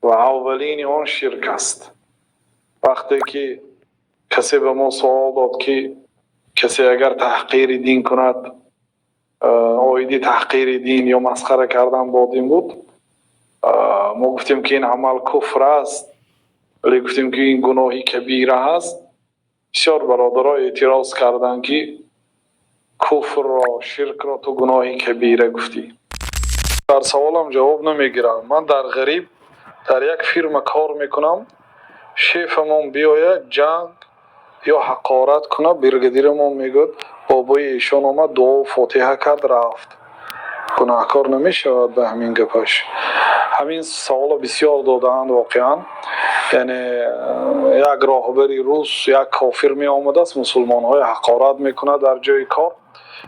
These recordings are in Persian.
و اولین آن شرک است. وقتی که کسی به ما سوال داد که کسی اگر تحقیر دین کند، آیدی تحقیر دین یا مسخره کردن با دین بود، ما گفتیم که این عمل کفر است، ولی گفتیم که این گناهی کبیره است. بسیار برادرها اعتراض کردند که کفر را، شرک را تو گناهی کبیره گفتی. در سوالم جواب نمیگیرم. من در غریب در یک فیرم کار میکنم، شیفمون بیاید جنگ یا حقارت کنه، برگدیرمون میگه بابای ایشان آمد دعا و فاتحه کرد رفت، گناهکار نمیشود به همین گپش. همین سوال بسیار دادند واقعا. یعنی یک راهبری روس، یک کافر می آمده است، مسلمان های حقارت میکنه در جای کار،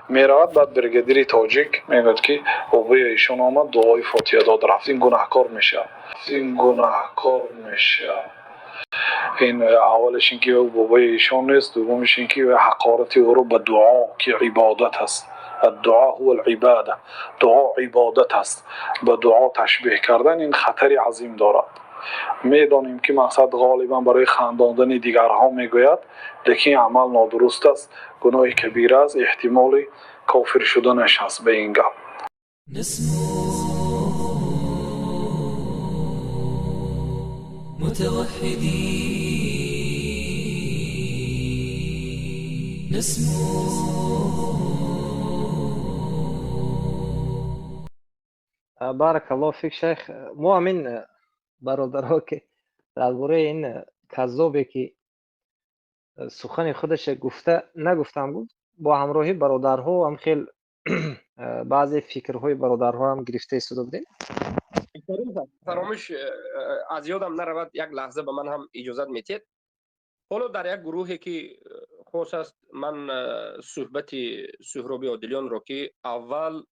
میرود بعد برگدیری تاجیک میگه که بابای ایشان آمد دعای فاتحه داد رفت، این گناهکار میشه. این گناهکار میشه. این اولش اینکه بابای ایشان نیست، دومش اینکه حقارتی او رو به دعا که عبادت است. الدعا هو العباده، دعا عبادت است، به دعا تشبیه کردن این خطری عظیم دارد. میدانیم که مقصد غالبا برای خنداندن دیگرها میگوید، لیکن عمل نادرست است، گناه کبیره است، احتمال کافر شدنش هست به این گپ. بارک الله فیک شیخ. همین برادرها که درباره این کذابی که سخن خودش گفته نگفتم بود، با همراهی برادرها هم خیلی بعضی فکرهای برادرها هم گرفته ایستاده بودیم. فراموش از یادم نرود، یک لحظه به من هم اجازت میتید. حالا در یک گروهی که خاص است، من صحبت سهرابی عادلیان را که اول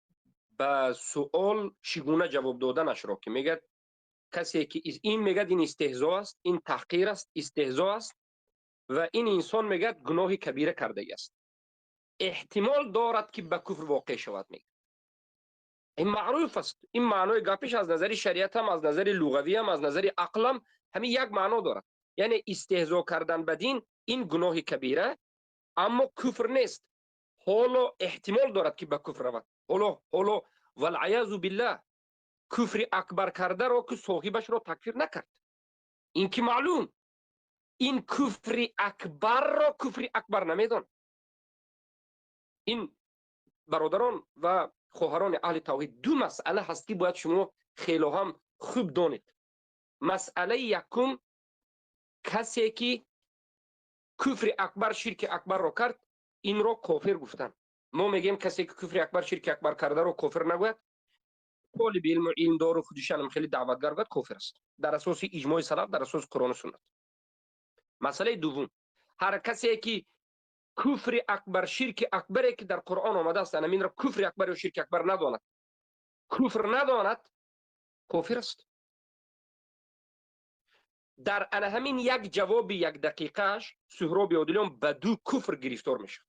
به سوال چگونه جواب دادنش را که میگه کسی که این میگه این استهزاء است، این تحقیر است، استهزاء است، و این انسان میگه گناه کبیره کرده است، احتمال دارد که به کفر واقع شود. میگه این معروف است. این معنای گپش از نظر شریعت هم، از نظر لغوی هم، از نظر عقل هم همین یک معنا دارد. یعنی استهزاء کردن به دین این گناه کبیره، اما کفر نیست. حالا احتمال دارد که به کفر رود. حالا والعیاذ بالله کفر اکبر کرده را که صاحبش را تکفیر نکرد، این که معلوم. این کفر اکبر را کفر اکبر نمیدان. این برادران و خواهران اهل توحید، دو مسئله هست که باید شما خیلی هم خوب دانید. مسئله یکم، کسی که کفر اکبر، شرک اکبر را کرد، این را کافر گفتن. ما میگیم کسی که کفر اکبر، شرک اکبر کرده را کافر نگوید. طالب علم و علم دار و خودشان هم خیلی دعوتگر گوید کافر است، در اساس اجماع سلف، در اساس قرآن و سنت. مسئله دوم، هر کسی که کفر اکبر، شرک اکبری که در قرآن آمده است، همین را کفر اکبر و شرک اکبر نداند، کفر نداند، کافر است. در همین یک جواب یک دقیقهش سهراب عادلیان به دو کفر گرفتار میشد.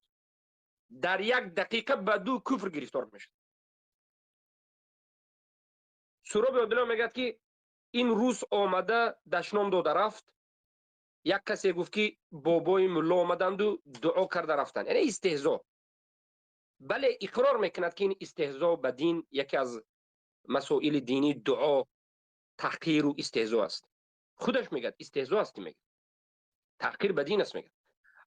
در یک دقیقه به دو کفر گرفتار میشد. سهراب عادلیان میگه که این روز آمده دشنام داده رفت، یک کسی گفت که بابای ملا آمدند و دعا کرده رفتن، یعنی استهزاء. بله اقرار میکند که این استهزاء به دین یکی از مسائل دینی، دعا تحقیر و استهزاء است. خودش میگه استهزاء است، میگه تحقیر به دین است. میگه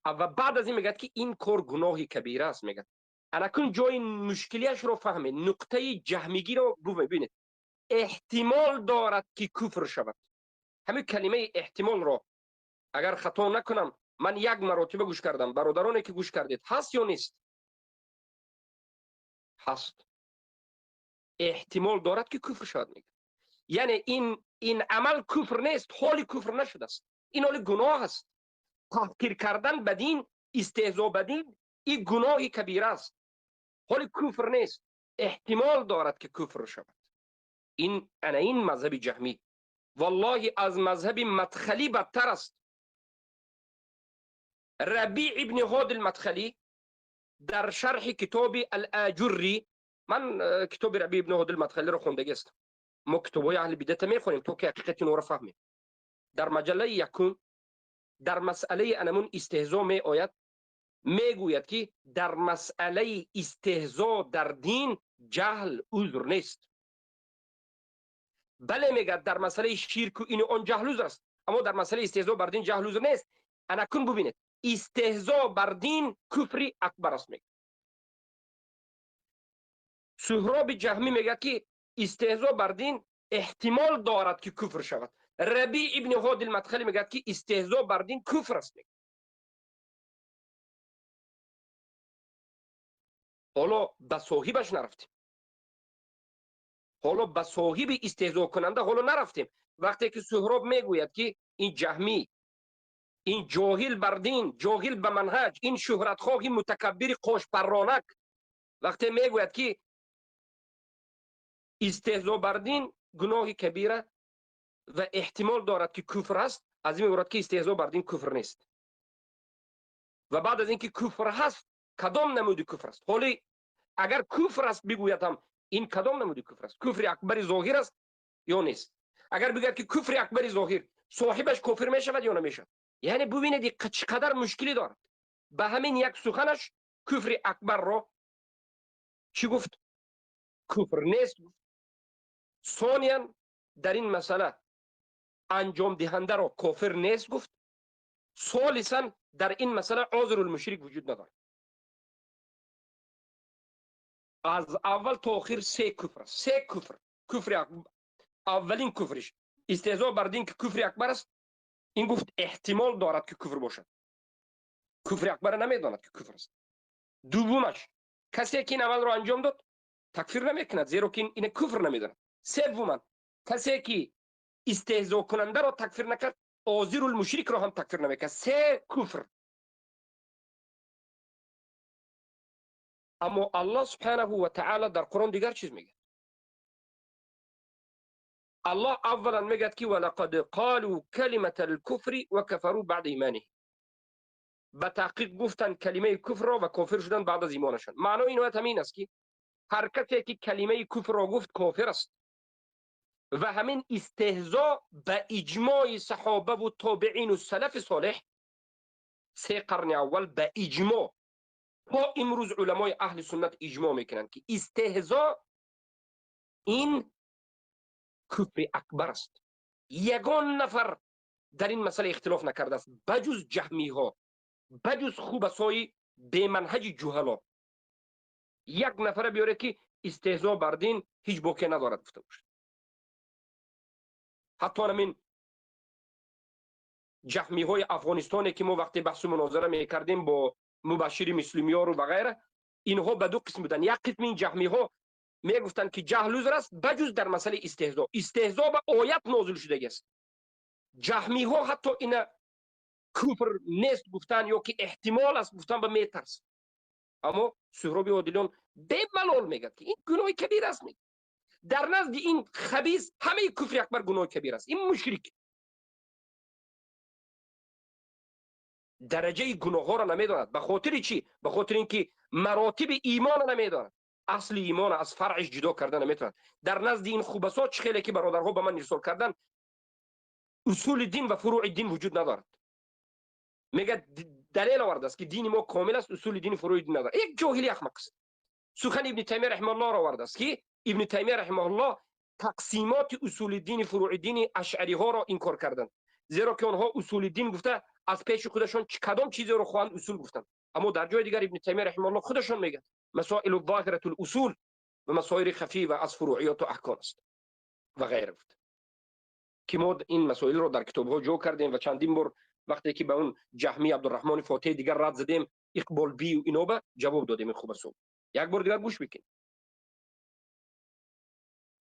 و بعد از این میگه که این کار گناه کبیره است. میگه الان جای مشکلیش رو فهمید، نقطه جهمیگی رو ببینید. احتمال دارد که کفر شود. همین کلمه احتمال رو اگر خطا نکنم من یک مرتبه گوش کردم. برادرانی که گوش کردید هست یا نیست؟ هست. احتمال دارد که کفر شود. میگه یعنی این عمل کفر نیست، حالی کفر نشده است، این حالی گناه است. تحقیر کردن به دین، استهزاء به دین، این گناه کبیره است، حالی کفر نیست، احتمال دارد که کفر شود. این مذهب جهمی والله از مذهب مدخلی بدتر است. ربیع ابن هادی المدخلی در شرح کتاب الاجری، من کتاب ربیع ابن هادی المدخلی رو خوندگی است، ما کتابای اهل بدعت میخونیم تا که حقیقت اینو رو فهمیم. در مجله یکم در مسئله انمون استهزاء می آید، میگوید که در مسئله استهزاء در دین جهل عذر نیست. بله میگه در مسئله شرک و این آن جهل عذر است، اما در مسئله استهزاء بر دین جهل عذر نیست. انا کن ببینید استهزاء بر دین کفر اکبر است. میگه سهراب جهمی میگه که استهزاء بر دین احتمال دارد که کفر شود. ربیع ابن هادی المدخلی میگه که استهزاء بر دین کفر است. حالا به صاحبش نرفتیم، حالا به صاحب استهزاء کننده حالا نرفتیم. وقتی که سهراب میگوید که این جهمی، این جاهل بر دین، جاهل به منهج، این شهرتخواه متکبر قاش پرانک، وقتی میگوید که استهزاء بر دین گناه کبیره و احتمال دارد که کفر است، از این میگوید که استهزاء بر دین کفر نیست. و بعد از اینکه کفر هست کدام نمود کفر است؟ حالی اگر کفر است بگوید هم این کدام نمود کفر است؟ کفر اکبر ظاهر است یا نیست؟ اگر بگوید که کفر اکبر ظاهر، صاحبش کافر می شود یا نمی شود؟ یعنی ببینید چقدر مشکلی دارد. به همین یک سخنش کفر اکبر را چی گفت؟ کفر نیست. ثانیاً در این مسئله انجام دهنده را کافر نیست گفت. ثالثاً در این مسئله عذر المشرک وجود ندارد. از اول تا آخر سه کفر است. سه کفر. کفر اولین کفرش استهزاء بر دین که کفر اکبر است، این گفت احتمال دارد که کفر باشد، کفر اکبر نمیداند که کفر است. دومش کسی که این عمل را انجام داد تکفیر نمیکند، زیرا که این کفر نمیداند. سوما کسی که استهزاء کننده را تکفیر نکرد عاذر المشرک را هم تکفیر نمیکند. سه کفر. اما الله سبحانه و تعالی در قرآن دیگر چیز میگه. الله اولا میگه که ولقد قالوا کلمه الكفر وكفروا بعد ایمانه. به تحقیق گفتن کلمه کفر را و کافر شدن بعد از ایمانشان. معنی این آیت همین است که هر کسی که کلمه کفر را گفت کافر است. و همین استهزاء به اجماع صحابه و تابعین و سلف صالح سه قرن اول به اجماع تا امروز علمای اهل سنت اجماع میکنند که استهزاء این کفر اکبر است. یگان نفر در این مسئله اختلاف نکرده است بجز جهمی ها، بجز خوبسای به منهج جهلا. یک نفر بیاره که استهزاء بر دین هیچ باکی ندارد گفته باشد. حتی همین جهمی های افغانستانی که ما وقتی بحث و مناظره میکردیم با مبشر مسلمیار و غیره، اینها به دو قسم بودن. یک قسم این جهمی ها میگفتن که جهل عذر است بجز در مسئله استهزاء. استهزاء به آیت نازل شده است. جهمی ها حتی این کفر نیست گفتن یا که احتمال است گفتن به میترس. اما سهراب عادلیان به ملال میگه که این گناه کبیر است. میگه در نزد این خبیث همه کفر اکبر گناه کبیر است. این مشرک درجه گناه ها را نمیداند. به خاطر چی؟ به خاطر اینکه مراتب ایمان نمیداند، اصل ایمان از فرعش جدا کردن نمیتواند. در نزد این خوبسا چه خیلی که برادرها به من ارسال کردن اصول دین و فروع دین وجود ندارد. میگه دلیل آورده است که دین ما کامل است، اصول دین فروع دین ندارد. یک جاهلی احمق است. سخن ابن تیمیه رحمه الله را آورده است که ابن تیمیه رحمه الله تقسیمات اصول دین فروع دین اشعری ها را انکار کردند، زیرا که آنها اصول دین گفته از پیش خودشان کدام چیزی رو خواهند اصول گفتند. اما در جای دیگر ابن تیمیه رحمه الله خودشان میگه مسائل الظاهره الاصول و مسائل خفی و از فروعیات و احکام است و غیره. که ما این مسائل رو در کتاب ها جو کردیم و چندین بار وقتی که به اون جهمی عبدالرحمن فاتح دیگر رد زدیم، اقبال بی و اینا به جواب دادیم. خوب است، یک بار دیگر گوش بکن.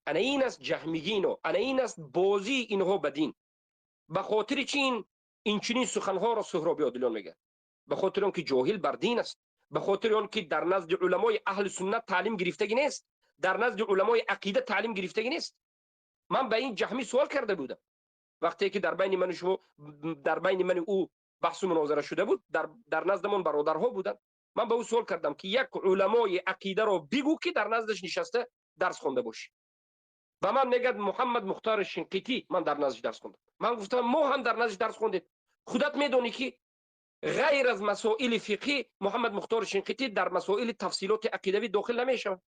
انا این است جهمیگینو، انا این است بازی اینها بدین. به خاطر چین این چنین سخنها را سهرابی عادلیان میگه؟ به خاطر اون که جاهل بر دین است، به خاطر اون که در نزد علمای اهل سنت تعلیم گرفتگی نیست، در نزد علمای عقیده تعلیم گرفتگی نیست. من به این جهمی سوال کرده بودم وقتی که در بین من و شما، در بین من و او بحث و مناظره شده بود، در نزدمون برادرها بودن. من به او سوال کردم که یک علمای عقیده را بگو که در نزدش نشسته درس خونده باشی. به من میگه محمد مختار شنقیطی من در نزدش درس خوندم. من گفتم ما هم در نزدش درس خوندیم. خودت میدونی که غیر از مسائل فقهی محمد مختار شنقیطی در مسائل تفصیلات عقیدوی داخل نمیشه.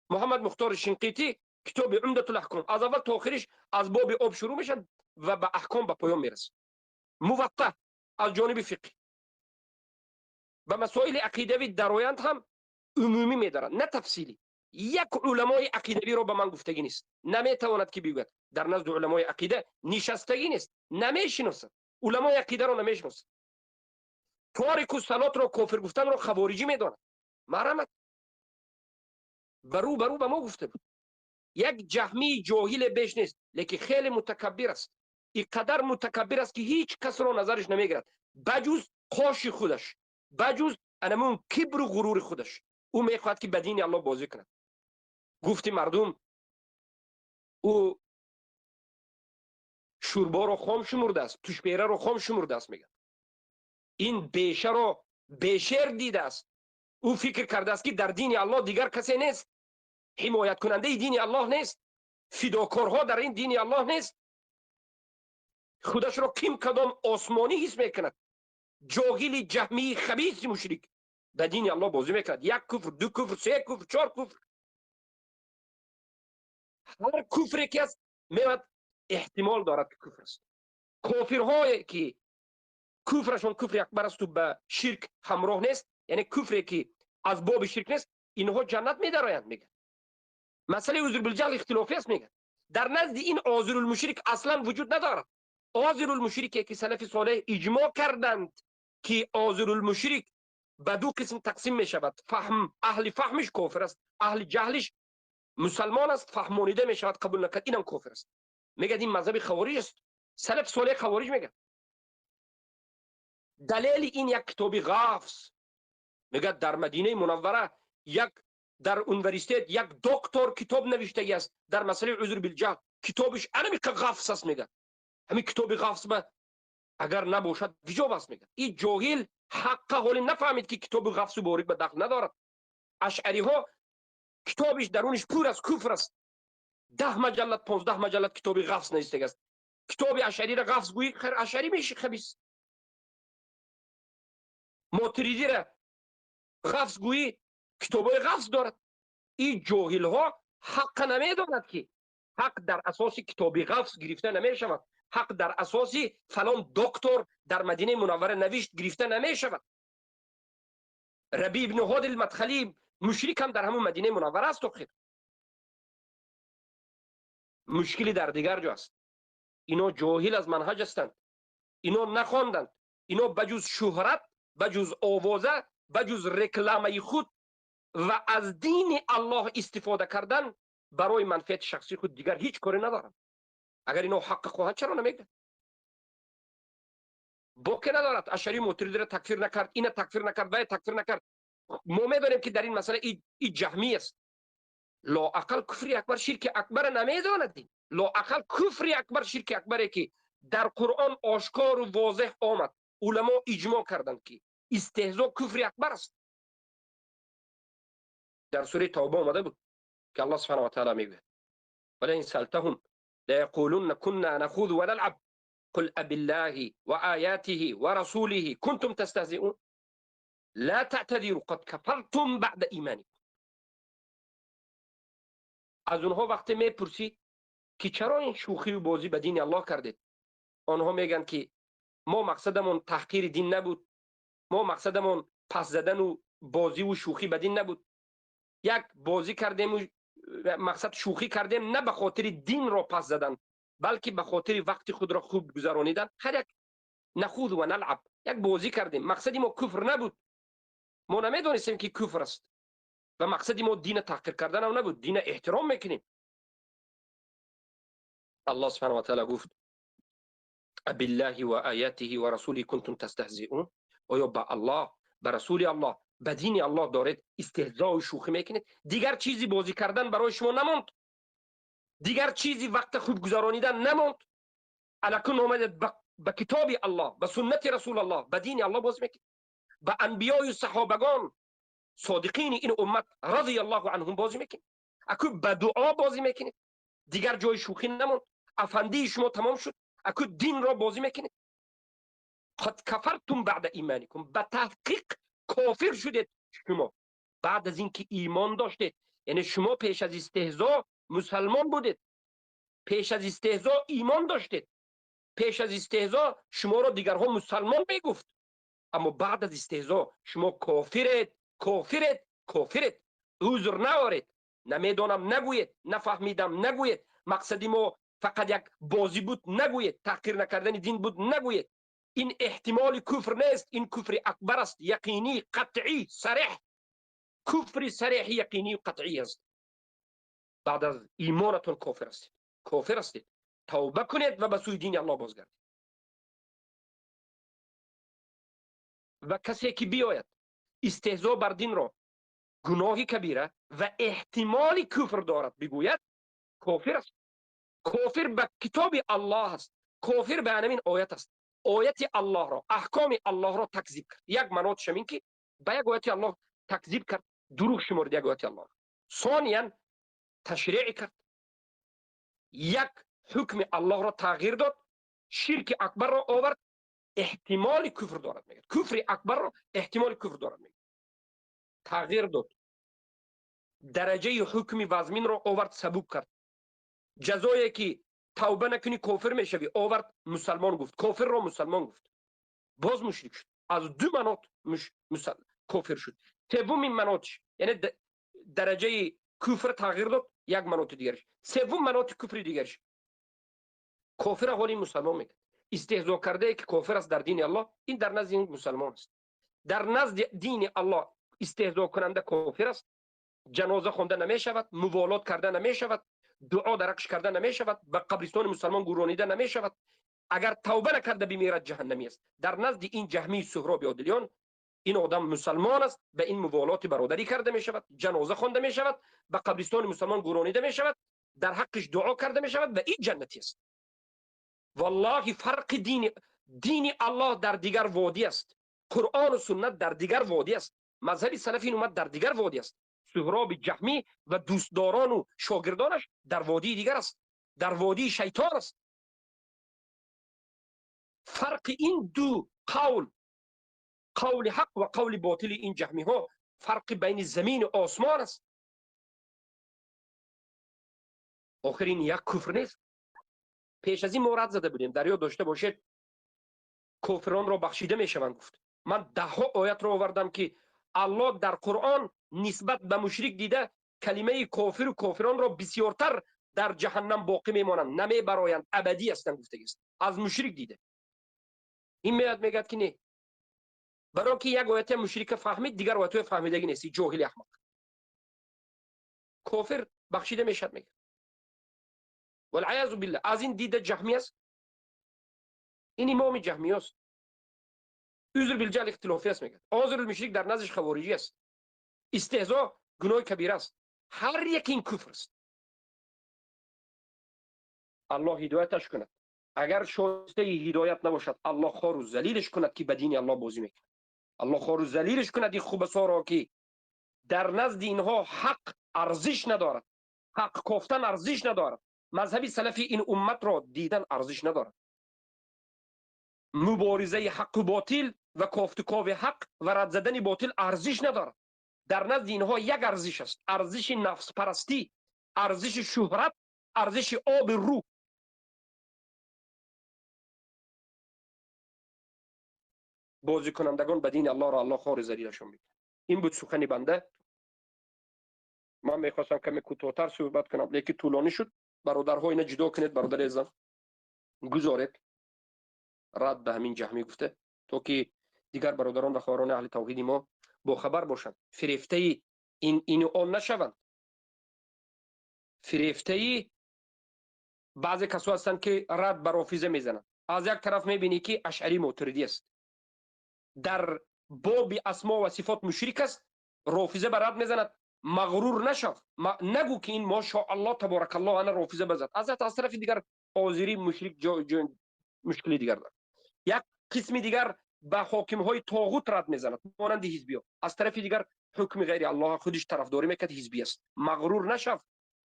محمد مختار شنقیطی کتاب عمدة الاحکام از اول تا آخرش از باب آب شروع میشه و به احکام به پایان میرسه. موقع از جانب فقهی به مسائل عقیدوی درآیند هم عمومی میدارن نه تفصیلی. یک علمای عقیدوی رو به من گفتگی نیست، نمیتواند که بگوید. در نزد علمای عقیده نشستگی نیست، نمیشناسد. علمای عقیده رو نمیشناسد. تارک الصلات رو کافر گفتن رو خوارجی میداند. مرحمت برو به ما گفته بود. یک جهمی جاهل بیش نیست، لیکن خیلی متکبر است. اینقدر متکبر است که هیچ کس رو نظرش نمیگیرد بجز قاش خودش، بجز انمون کبر و غرور خودش. او میخواد که بدین الله بازی کند. گفتی مردم او شوربا رو خام شمرده است، توشپیره رو خام شمرده است. میگه این بیشه رو بیشر دیده است. او فکر کرده است که در دین الله دیگر کسی نیست، حمایت کننده دین الله نیست، فداکارها در این دین الله نیست. خودش رو کم کدام آسمانی حس میکند. جاهل جهمی خبیث مشرک به دین الله بازی میکند. یک کفر، دو کفر، سه کفر، چهار کفر. هر کفری که است میاد احتمال دارد که کفر است. کافرهایی که کفرشون کفر اکبر است و به شرک همراه نیست، یعنی کفری که از باب شرک نیست، اینها جنت میدارند. میگه مسئله عذر بالجهل اختلافی است. میگه در نزد این عذر المشرک اصلا وجود ندارد. عذر المشرک که سلف صالح اجماع کردند که عذر المشرک به دو قسم تقسیم می شود. فهم، اهل فهمش کافر است، اهل جهلش مسلمان است، فهمانیده می شود قبول نکرد، اینم کافر است. میگه این مذهب خوارج است. سلف صالح خوارج میگه. دلیل این یک کتاب غافس میگه در مدینه منوره یک در یونیورسیته یک دکتر کتاب نوشته است در مسئله عذر بالجهل. کتابش همین که غافس است. میگه همین کتاب غافس به اگر نباشد وجاب است. میگه این جاهل حق حال نفهمید که کتاب غفص و باریک به دخل ندارد. اشعری ها کتابش درونش پر از کفر است. 10 مجلد 15 مجلد کتاب غفص نوشته است. کتاب اشعری را غفص گویی خیر اشعری میشه خبیث. ماتریدی را غفص گویی کتاب غفص دارد. این جاهل ها حق نمیداند که حق در اساس کتاب غفص گرفته نمی شود. حق در اساس فلان دکتر در مدینه منوره نوشت گرفته نمی شود. ربی ابن هاد المدخلی مشرک هم در همون مدینه منوره است. خیر مشکلی در دیگر جا است. اینا جاهل از منهج هستند. اینا نخواندند. اینا بجز شهرت، بجز آوازه، بجز رکلامه خود و از دین الله استفاده کردن برای منفعت شخصی خود دیگر هیچ کاری ندارند. اگر اینا حق خواهد چرا نمیگن؟ باکی ندارد. اشعری معترضی را تکفیر نکرد، این تکفیر نکرد، وای تکفیر نکرد. ما میدونیم که در این مسئله این جهمی است. لااقل کفر اکبر شرک اکبر نمیداند. لااقل کفر اکبر شرک اکبری که در قرآن آشکار و واضح آمد، علما اجماع کردند که استهزاء کفر اکبر است. در سوره توبه آمده بود که الله سبحانه و تعالی میگه ولئن سألتهم ليقولن كنا نخوض ونلعب قل أبالله وآياته ورسوله كنتم تستهزئون لا تعتذروا قد كفرتم بعد ایمانکم. از اونها وقتی میپرسی که چرا این شوخی و بازی به دین الله کردید، آنها میگن که ما مقصدمون تحقیر دین نبود، ما مقصدمون پس زدن و بازی و شوخی به دین نبود. یک بازی کردیم و مقصد شوخی کردیم نه به خاطر دین را پس زدن، بلکه به خاطر وقت خود را خوب گذرانیدن. هر یک نخوض و نلعب، یک بازی کردیم. مقصدی ما کفر نبود، ما نمیدونستیم که کفر است و مقصدی ما دین تحقیر کردن هم نبود، دین احترام میکنیم. الله سبحانه و تعالی گفت بالله و آیاته و رسوله کنتم تستهزئون. آیا با الله، به رسول الله، به دین الله دارید استهزاء و شوخی میکنید؟ دیگر چیزی بازی کردن برای شما نموند، دیگر چیزی وقت خوب گذرانیدن نموند. الکن اومدید به کتاب الله، به سنت رسول الله، به دین الله بازی میکنید. به انبیاء و صحابگان صادقین این امت رضی الله عنهم بازی میکنید. اکو به دعا بازی میکنید. دیگر جای شوخی نموند. افندی شما تمام شد، اكو دین را بازی میکنید. قد کفرتم بعد ایمانکم، به تحقیق کافر شدید شما بعد از اینکه ایمان داشتید. یعنی شما پیش از استهزاء مسلمان بودید، پیش از استهزاء ایمان داشتید، پیش از استهزاء شما را دیگرها مسلمان میگفت، اما بعد از استهزاء شما کافرید، کافرید، کافرید. عذر نارید، نمیدانم نگوید، نفهمیدم نگوید، مقصدی ما فقط یک بازی بود نگوید، تحقیر نکردن دین بود نگوید. این احتمال کفر نیست، این کفر اکبر است، یقینی، قطعی، صریح. کفر صریح، یقینی و قطعی است. بعد از ایمانتون کافر استید، کافر استید. توبه کنید و به سوی دین الله بازگردید. و کسی که بیاید استهزاء بر دین را گناهی کبیره و احتمال کفر دارد بگوید، کافر است. کافر به کتاب الله است، کافر به همین آیت است. آیت الله را، احکام الله را تکذیب کرد. یک مناط شمین که به یک آیت الله تکذیب کرد، دروغ شمرد یک آیت الله. ثانیا تشریع کرد، یک حکم الله را تغییر داد، شرک اکبر را آورد، احتمال کفر دارد میگه. کفر اکبر را احتمال کفر دارد میگه، تغییر داد، درجه حکم وزمین را آورد سبوک کرد. جزایی که توبه نکنی کافر میشوی آورد مسلمان گفت، کافر را مسلمان گفت، باز مشرک شد. از دو مناط کافر شد. سومین مناطش یعنی درجه کفر تغییر داد، یک مناط دیگرش. سوم مناط کفر دیگرش کافر حالی مسلمان میگه. استهزاء کرده که کافر است در دین الله، این در نزد این مسلمان است. در نزد دین الله استهزاء کننده کافر است. جنازه خونده نمی شود، موالات کرده نمی شود، دعا درکش کرده نمی شود، به قبرستان مسلمان گرانیده نمی شود. اگر توبه نکرده بمیرد جهنمی است. در نزد این جهمی سهراب عادلیان این آدم مسلمان است، به این موالات برادری کرده می شود، جنازه خوانده می شود، به قبرستان مسلمان گرانیده می شود، در حقش دعا کرده می شود و این جنتی است. والله فرق دین الله در دیگر وادی است، قرآن و سنت در دیگر وادی است، مذهب سلفی اومد در دیگر وادی است. سهراب جهمی و دوستداران و شاگردانش در وادی دیگر است، در وادی شیطان است. فرق این دو قول حق و قول باطل این جهمی ها فرق بین زمین و آسمان است. آخر این یک کفر نیست. پیش از این مورد زده بودیم، در یاد داشته باشید، کافران را بخشیده می شوند گفت. من ده ها آیت را آوردم که الله در قرآن نسبت به مشرک دیده کلمه کافر و کافران را بسیارتر در جهنم باقی میمانند، نمی برایند، ابدی هستند گفته است. از مشرک دیده این میاد میگد که نه، برای که یک آیت مشرک فهمید دیگر آیت فهمیدگی نیستی، جاهل احمق. کافر بخشیده میشد میگه. والعیاذ بالله از این دیده جهمی است. این امام جهمی است. عذر بالجهل اختلافی است میگه. عذر المشرک در نزدش خوارجی است. استهزاء گناه کبیره است. هر یک این کفر است. الله هدایتش کند. اگر شایسته هدایت نباشد الله خار و ذلیلش کند که به دین الله بازی میکنه. الله خار و ذلیلش کند این خوبسا را که در نزد اینها حق ارزش ندارد، حق گفتن ارزش ندارد، مذهبی سلفی این امت را دیدن ارزش ندارد، مبارزه حق و باطل و کافتکاو حق و رد زدن باطل ارزش ندارد. در نزد اینها یک ارزش است، ارزش نفس پرستی، ارزش شهرت، ارزش آب رو. بازی کنندگان به دین الله را الله خار ذلیلشان میکنه. این بود سخن بنده. من میخواستم کمی کوتاه‌تر صحبت کنم لیکن طولانی شد. برادرها اینا جدا کنید، برادر عزیزم گزارید رد به همین جهمی گفته تا که دیگر برادران و خواهران اهل توحید ما با خبر باشند، فریفته این آن نشوند. فریفته بعضی کسا هستند که رد بر رافضه میزنند. از یک طرف میبینی که اشعری معترضی است، در باب اسما و صفات مشرک است، رافضه بر رد میزند. مغرور نشو، نگو که این ماشاءالله تبارک الله انا رافضه بزد. از طرف دیگر آذری مشرک مشکلی دیگر دارد. یک قسم دیگر به حاکم های طاغوت رد میزند مانند حزبی ها. از طرف دیگر حکم غیر الله خودش طرفداری میکرد، حزبی است. مغرور نشو.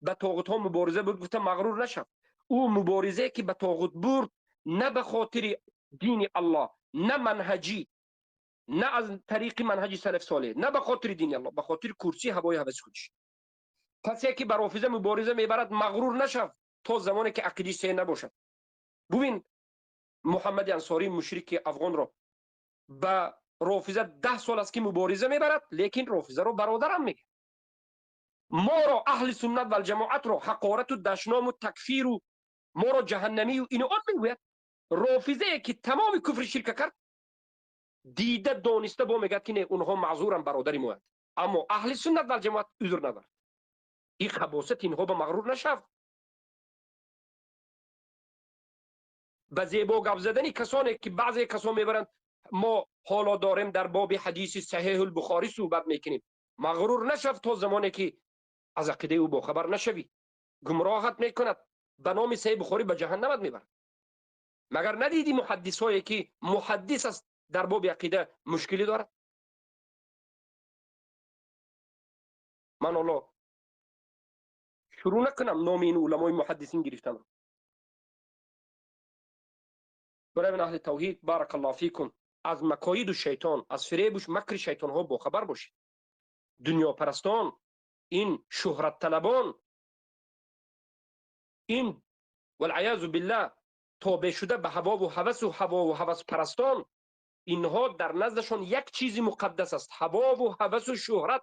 به طاغوت ها مبارزه بود، گفتم مغرور نشو. او مبارزه که به طاغوت برد نه به خاطر دین الله، نه منهجی، نه از طریق منهج سلف صالح، نه به خاطر دین الله، به خاطر کرسی هوای هوس خودش. کسی که بر رافضه مبارزه میبرد مغرور نشو تا زمانی که عقیده‌اش صحیح نباشد. ببین محمد انصاری مشرک افغان را به رافضه 10 سال است که مبارزه میبرد، لیکن رافضه رو برادرم میگه. ما را اهل سنت و الجماعت را حقارت و دشنام و تکفیر و ما را جهنمی و اینو آن میگوید. رافضه که تمام کفر شرک کرد دیده دانسته با میگه که نه اونها معذورن برادری موند، اما اهل سنت و الجماعت عذر ندارد. این خباثت اینها به مغرور نشو. به زیبا گپ زدنی کسانی که بعضی کسان میبرند ما حالا داریم در باب حدیث صحیح البخاری صحبت میکنیم، مغرور نشو تا زمانی که از عقیده او باخبر نشوی. گمراهت میکند، به نام صحیح بخاری به جهنمت میبرد. مگر ندیدی محدث هایی که محدث است در باب عقیده مشکلی دارد؟ من حالا شروع نکنم نام این علمای محدثین گرفتن. برای من اهل توحید بارک الله فیکم از مکاید و شیطان، از فریب و مکر شیطان ها باخبر باشید. دنیا پرستان، این شهرت طلبان، این والعیاذ بالله تابع شده به هوا و هوس پرستان، اینها در نزدشان یک چیزی مقدس است، هوا و هوس و شهرت.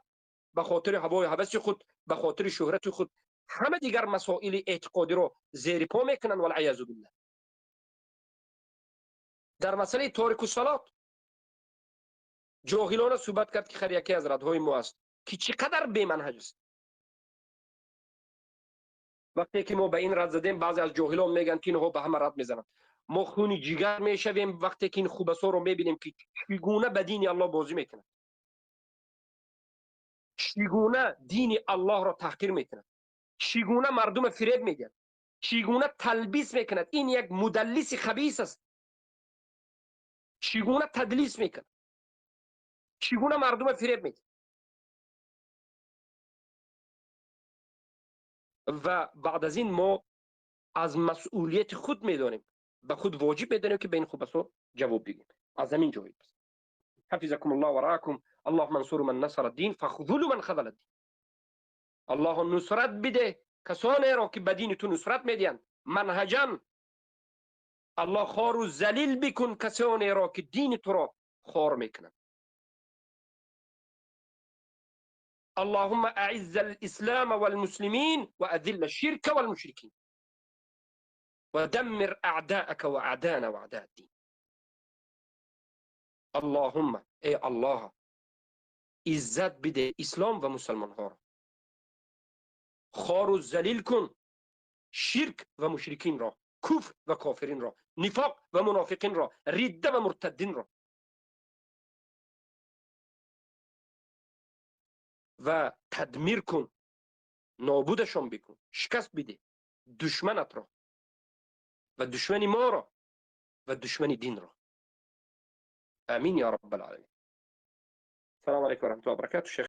به خاطر هوا و هوس خود، به خاطر شهرت خود همه دیگر مسائل اعتقادی رو زیر پا میکنن والعیاذ بالله. در مسئله تارک الصلات جاهلانه صحبت کرد که خیر یکی از ردهای ما است که چقدر بی منهج است. وقتی که ما به این رد زدیم بعضی از جاهلان میگن که اینها به همه رد میزنن. ما خون جگر میشویم وقتی که این خوبسا رو میبینیم که چگونه به دین الله بازی میکنن، چگونه دین الله را تحقیر میکنن، چگونه مردم فریب میگن، چگونه تلبیس میکند. این یک مدلس خبیث است. چگونه تدلیس میکنه، چگونه مردم فریب میده. و بعد از این ما از مسئولیت خود میدانیم، به خود واجب میدانیم که به این خوبسا جواب بگیم. از همین جایی بس. حفظكم الله ورعاكم. اللهم انصر من نصر الدين فخذل من خذل الدين. الله نصرت بده کسانی را که به دین تو نصرت میدین منهجا. الله خار و ذلیل بکن کسانی را که دین تو را خار میکنن. اللهم اعز الاسلام والمسلمين واذل الشرك والمشركين ودمر اعداءك واعدانا واعداء الدين. اللهم ای الله عزت بده اسلام و مسلمان ها را، خار و ذلیل کن شرک و مشرکین را، کفر و کافرین را، نفاق و منافقین را، رده و مرتدین را، و تدمیر کن، نابودشان بکن، شکست بده دشمنت را و دشمن ما را و دشمن دین را. آمین یا رب العالمین. السلام علیکم و رحمت الله و برکاته.